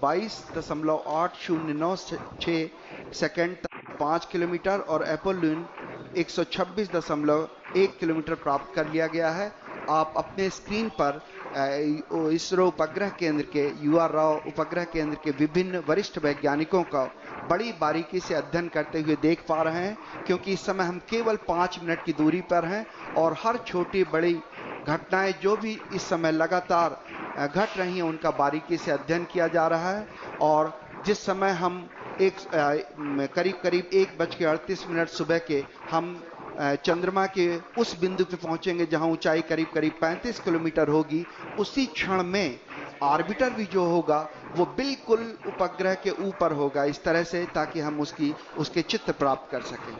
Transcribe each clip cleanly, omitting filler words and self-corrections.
22.8096 second तक 5 kilometre और Apollon 126.1 kilometre प्राप्त कर लिया गया है। आप अपने स्क्रीन पर इसरो उपग्रह केंद्र के राव उपग्रह केंद्र के विभिन्न वरिष्ठ वैज्ञानिकों का बड़ी बारीकी से अध्ययन करते हुए देख पा रहे हैं, क्योंकि इस समय हम केवल 5 मिनट की दूरी पर हैं और हर छोटी बड़ी घटनाएं जो भी इस समय लगातार घट रही हैं उनका बारीकी से अध्ययन किया जा रहा है। और जिस समय हम करीब 1:38 सुबह के हम चंद्रमा के उस बिंदु पे पहुंचेंगे जहां ऊंचाई करीब 35 किलोमीटर होगी, उसी क्षण में ऑर्बिटर भी जो होगा वो बिल्कुल उपग्रह के ऊपर होगा, इस तरह से ताकि हम उसके चित्र प्राप्त कर सकें।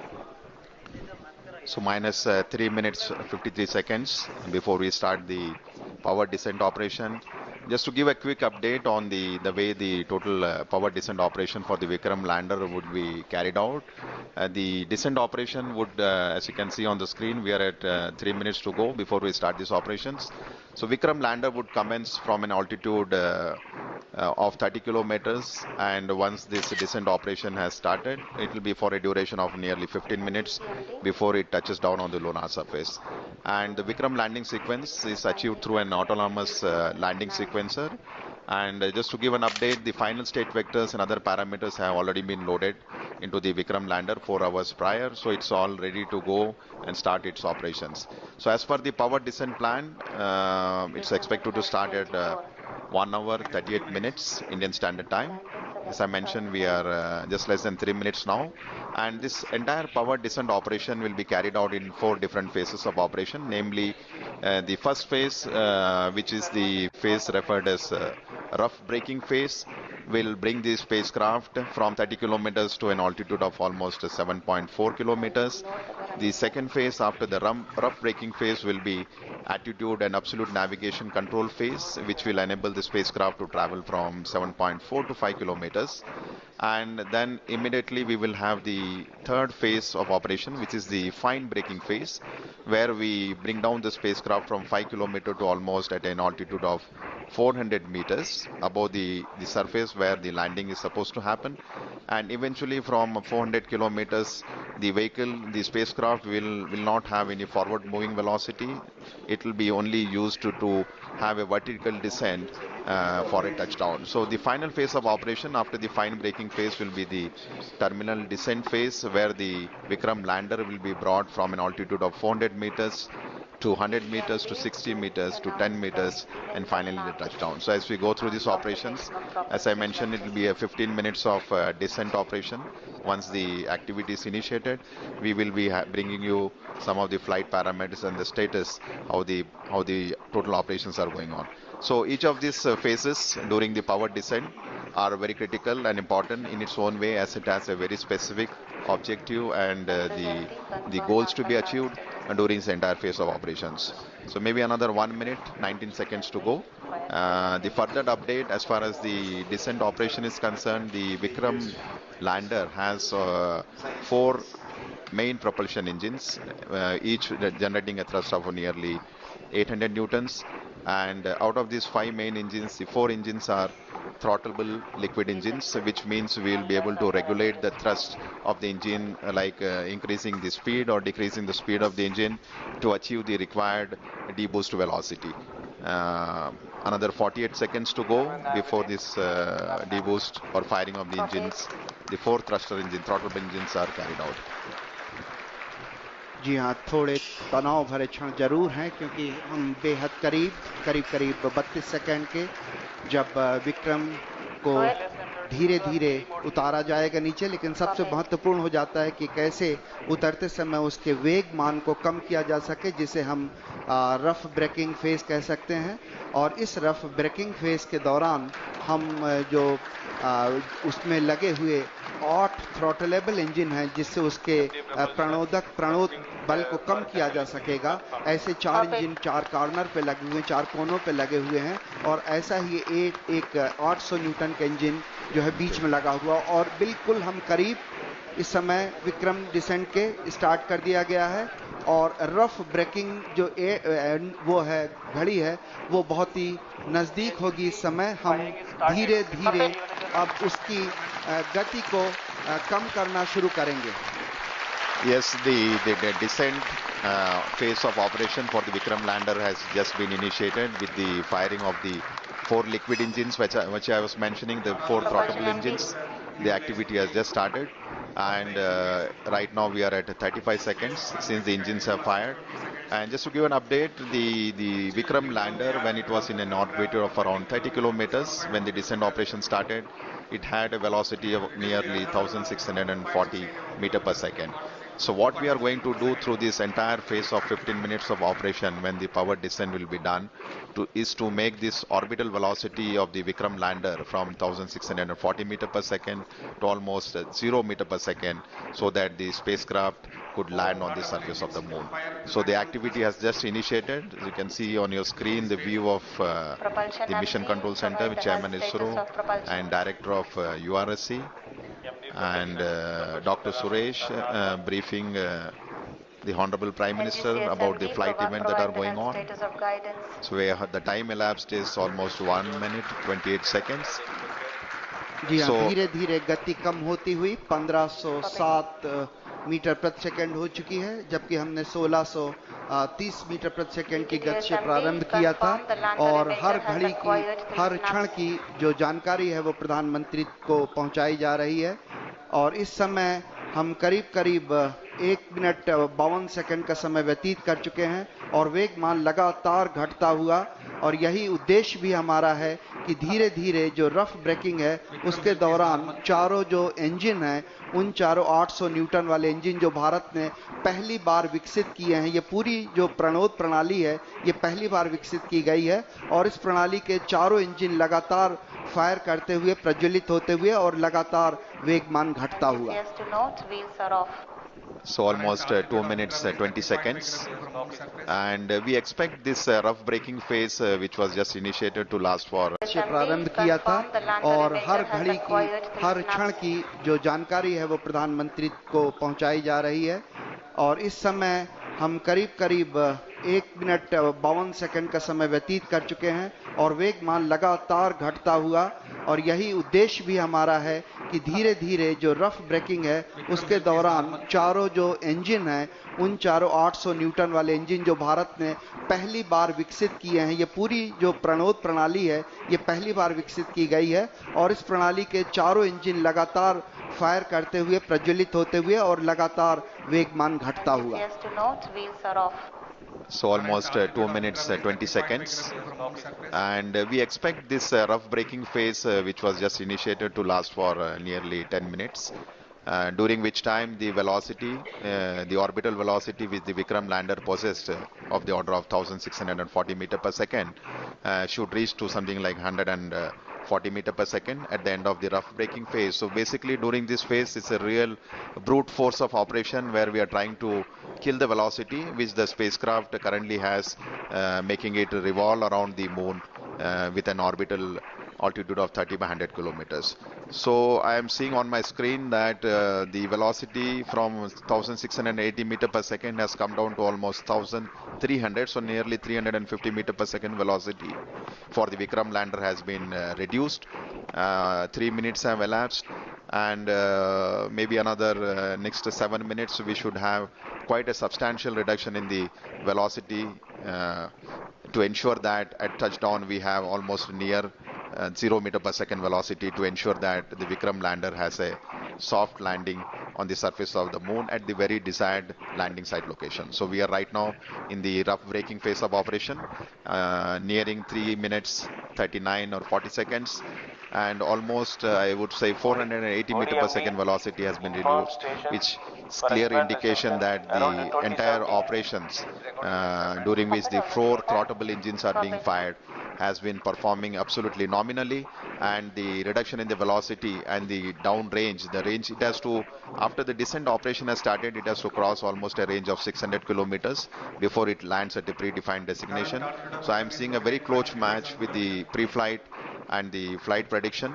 So minus 3 minutes 53 seconds before we start the power descent operation. Just to give a quick update on the way the total power descent operation for the Vikram lander would be carried out. The descent operation would, as you can see on the screen, we are at 3 minutes to go before we start these operations. So Vikram lander would commence from an altitude of 30 kilometers, and once this descent operation has started, it will be for a duration of nearly 15 minutes before it touches down on the lunar surface. And the Vikram landing sequence is achieved through an autonomous landing sequencer. And just to give an update, the final state vectors and other parameters have already been loaded into the Vikram lander 4 hours prior, so it's all ready to go and start its operations. So as per the power descent plan, it's expected to start at 1 hour 38 minutes Indian Standard Time. As I mentioned, we are just less than 3 minutes now, and this entire power descent operation will be carried out in 4 different phases of operation, namely the first phase, which is the phase referred as rough braking phase, will bring the spacecraft from 30 kilometers to an altitude of almost 7.4 kilometers. The second phase after the rough braking phase will be attitude and absolute navigation control phase, which will enable the spacecraft to travel from 7.4 to 5 kilometers. And then immediately we will have the third phase of operation, which is the fine braking phase, where we bring down the spacecraft from 5 kilometers to almost at an altitude of 400 meters above the surface where the landing is supposed to happen. And eventually from 400 kilometers, the spacecraft will not have any forward moving velocity. It will be only used to have a vertical descent for a touchdown. So the final phase of operation after the fine braking phase will be the terminal descent phase, where the Vikram lander will be brought from an altitude of 400 meters to 100 meters to 60 meters to 10 meters and finally the touchdown. So as we go through these operations, as I mentioned, it will be a 15 minutes of descent operation. Once the activity is initiated, we will be bringing you some of the flight parameters and the status, how the total operations are going on. So each of these phases during the power descent are very critical and important in its own way, as it has a very specific objective and the goals to be achieved during this entire phase of operations. So maybe another 1 minute 19 seconds to go. The further update as far as the descent operation is concerned, the Vikram lander has 4 main propulsion engines, each generating a thrust of nearly 800 newtons. And out of these 5 main engines, the 4 engines are throttleable liquid engines, which means we will be able to regulate the thrust of the engine, like increasing the speed or decreasing the speed of the engine to achieve the required deboost velocity. Another 48 seconds to go before this deboost or firing of the engines. The 4 thruster engine, throttleable engines are carried out. जी हाँ, थोड़े तनाव भरे क्षण जरूर हैं, क्योंकि हम बेहद करीब 32 सेकंड के जब विक्रम को धीरे धीरे उतारा जाएगा नीचे, लेकिन सबसे महत्वपूर्ण हो जाता है कि कैसे उतरते समय उसके वेग मान को कम किया जा सके, जिसे हम रफ ब्रेकिंग फेज कह सकते हैं। और इस रफ ब्रेकिंग फेज के दौरान हम जो उसमें लगे हुए 8 थ्रॉटलेबल इंजन हैं, जिससे उसके प्रणोद बल को कम किया जा सकेगा। ऐसे 4 इंजन 4 कॉर्नर पे लगे हुए हैं, 4 कोनों पे लगे हुए हैं, और ऐसा ही एक 800 न्यूटन का इंजन जो है बीच में लगा हुआ। और बिल्कुल हम करीब इस समय विक्रम डिसेंट के स्टार्ट कर दिया गया है, और रफ ब्रेकिंग जो वो है घड़ी है, वो बहुत ही नजदीक होगी। इस समय हम धीरे धीरे अब उसकी गति को कम करना शुरू करेंगे। Yes, the descent phase of operation for the Vikram lander has just been initiated with the firing of the 4 liquid engines, which I was mentioning, the 4 throttle engines. The activity has just started, and right now we are at 35 seconds since the engines have fired. And just to give an update, the Vikram lander, when it was in an orbit of around 30 kilometers, when the descent operation started, it had a velocity of nearly 1640 meter per second. So what we are going to do through this entire phase of 15 minutes of operation, when the power descent will be done, is to make this orbital velocity of the Vikram lander from 1640 meter per second to almost 0 meter per second, so that the spacecraft could land on the surface of the moon. So the activity has just initiated. As you can see on your screen the view of the Mission Control Center with Chairman ISRO and Director of URSC, and Dr. Suresh briefing the Honorable Prime Minister about the flight event that are going on. So the time elapsed is almost 1 minute 28 seconds. जी हाँ, धीरे धीरे गति कम होती हुई 1507 metre प्रति second हो चुकी है, जबकि हमने 1630 मीटर प्रति सेकंड की गति से प्रारंभ किया था। और हर घड़ी की, हर क्षण की जो जानकारी है वो प्रधानमंत्री को पहुंचाई जा रही है। और इस समय हम करीब करीब 1 मिनट 52 सेकंड का समय व्यतीत कर चुके हैं और वेगमान लगातार घटता हुआ, और यही उद्देश्य भी हमारा है कि धीरे धीरे जो रफ ब्रेकिंग है उसके दौरान चारों जो इंजन हैं, उन चारों 800 न्यूटन वाले इंजन जो भारत ने पहली बार विकसित किए हैं, ये पूरी जो प्रणोद प्रणाली है ये पहली बार विकसित की गई है, और इस प्रणाली के चारों इंजन लगातार फायर करते हुए, प्रज्वलित होते हुए और लगातार वेगमान घटता हुआ। So almost 2 minutes 20 seconds, and we expect this rough braking phase which was just initiated to last for से प्रारंभ किया था। और हर घड़ी की, हर क्षण की जो जानकारी है वो प्रधानमंत्री को पहुंचाई जा रही है। और इस समय हम करीब करीब 1 मिनट 52 सेकंड का समय व्यतीत कर चुके हैं और वेगमान लगातार घटता हुआ, और यही उद्देश्य भी हमारा है कि धीरे धीरे जो रफ ब्रेकिंग है उसके दौरान चारों जो इंजन हैं, उन चारों 800 न्यूटन वाले इंजन जो भारत ने पहली बार विकसित किए हैं, ये पूरी जो प्रणोद प्रणाली है ये पहली बार विकसित की गई है, और इस प्रणाली के चारों इंजन लगातार फायर करते हुए, प्रज्वलित होते हुए और लगातार वेगमान घटता हुआ। So almost 2 minutes 20 seconds, and we expect this rough braking phase which was just initiated to last for nearly 10 minutes, during which time the velocity, the orbital velocity which the Vikram lander possessed of the order of 1640 meter per second should reach to something like 140 meter per second at the end of the rough braking phase. So basically during this phase it's a real brute force of operation where we are trying to kill the velocity which the spacecraft currently has, making it revolve around the moon with an orbital altitude of 30 by 100 kilometers. So I am seeing on my screen that the velocity from 1680 meter per second has come down to almost 1300, so nearly 350 meter per second velocity for the Vikram lander has been reduced. 3 minutes have elapsed, and maybe another next 7 minutes we should have quite a substantial reduction in the velocity to ensure that at touchdown we have almost near 0 meter per second velocity, to ensure that the Vikram lander has a soft landing on the surface of the moon at the very desired landing site location. So we are right now in the rough braking phase of operation, nearing 3 minutes 39 or 40 seconds, and almost I would say 480 meter per second velocity has been reduced, which is clear indication that the entire operations during which the 4 throttable engines are being fired has been performing absolutely nominally, and the reduction in the velocity and the down range, the range it has to, after the descent operation has started, it has to cross almost a range of 600 kilometers before it lands at a predefined destination. So I am seeing a very close match with the pre-flight and the flight prediction.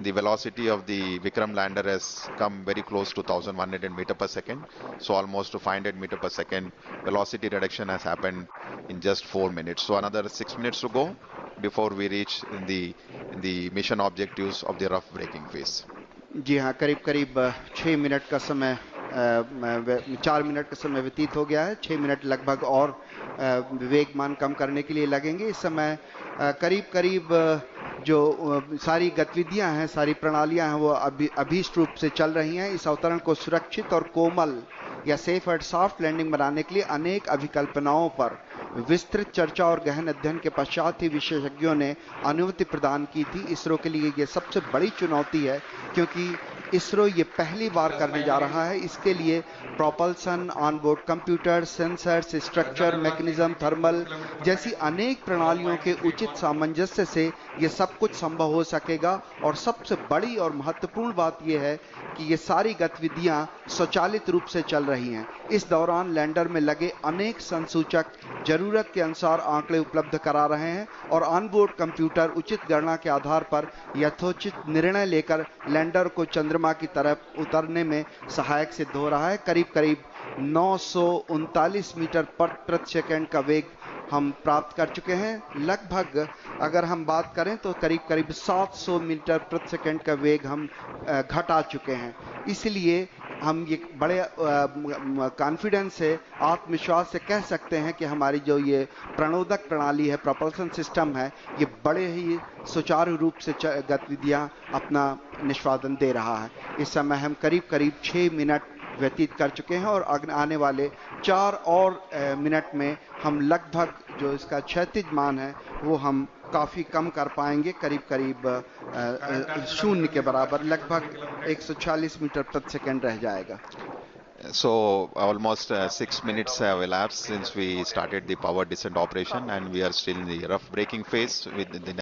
The velocity of the Vikram lander has come very close to 1100 meter per second, so almost to 500 meter per second velocity reduction has happened in just 4 minutes. So another 6 minutes to go, before we reach the mission objectives of the rough braking phase. जी हाँ, करीब करीब 6 minute का समय 4 minute का समय व्यतीत हो गया है। 6 मिनट लगभग और वेगमान कम करने के लिए लगेंगे। इस समय करीब करीब जो सारी गतिविधियां हैं, सारी प्रणालियां हैं, वो अभीष्ट रूप से चल रही हैं। इस अवतरण को सुरक्षित और कोमल या सेफ एंड सॉफ्ट लैंडिंग बनाने के लिए अनेक अभिकल्पनाओं पर विस्तृत चर्चा और गहन अध्ययन के पश्चात ही विशेषज्ञों ने अनुमति प्रदान की थी। इसरो के लिए ये सबसे बड़ी चुनौती है, क्योंकि इसरो ये पहली बार करने जा रहा है। इसके लिए propulsion, onboard computer, sensors, structure, mechanism, thermal जैसी अनेक प्रणालियों के उचित सामंजस्य से ये सब कुछ संभव हो सकेगा। और सबसे बड़ी और महत्वपूर्ण बात यह है कि ये सारी गतिविधियां स्वचालित रूप से चल रही हैं। इस दौरान लैंडर में लगे अनेक संसूचक जरूरत के अनुसार आंकड़े उपलब्ध करा रहे हैं और ऑनबोर्ड कंप्यूटर उचित गणना के आधार पर यथोचित निर्णय लेकर लैंडर को चंद्रमा की तरफ उतरने में सहायक सिद्ध हो रहा है। करीब करीब 939 मीटर प्रति सेकंड का वेग हम प्राप्त कर चुके हैं। लगभग अगर हम बात करें तो करीब करीब 700 मीटर प्रति सेकंड का वेग हम घटा चुके हैं। इसलिए हम ये बड़े कॉन्फिडेंस से, आत्मविश्वास से कह सकते हैं कि हमारी जो ये प्रणोदक प्रणाली है, प्रोपल्सन सिस्टम है, ये बड़े ही सुचारू रूप से गतिविधियां अपना निष्पादन दे रहा है। इस समय हम करीब करीब 6 मिनट व्यतीत कर चुके हैं और आने वाले 4 और मिनट में हम लगभग जो इसका क्षैतिज मान है वो हम काफी कम कर पाएंगे। करीब करीब 0 के बराबर, लगभग 140 मीटर प्रति सेकंड रह जाएगा। So almost 6 minutes have elapsed since we started the power descent operation, and we are still in the rough braking phase with the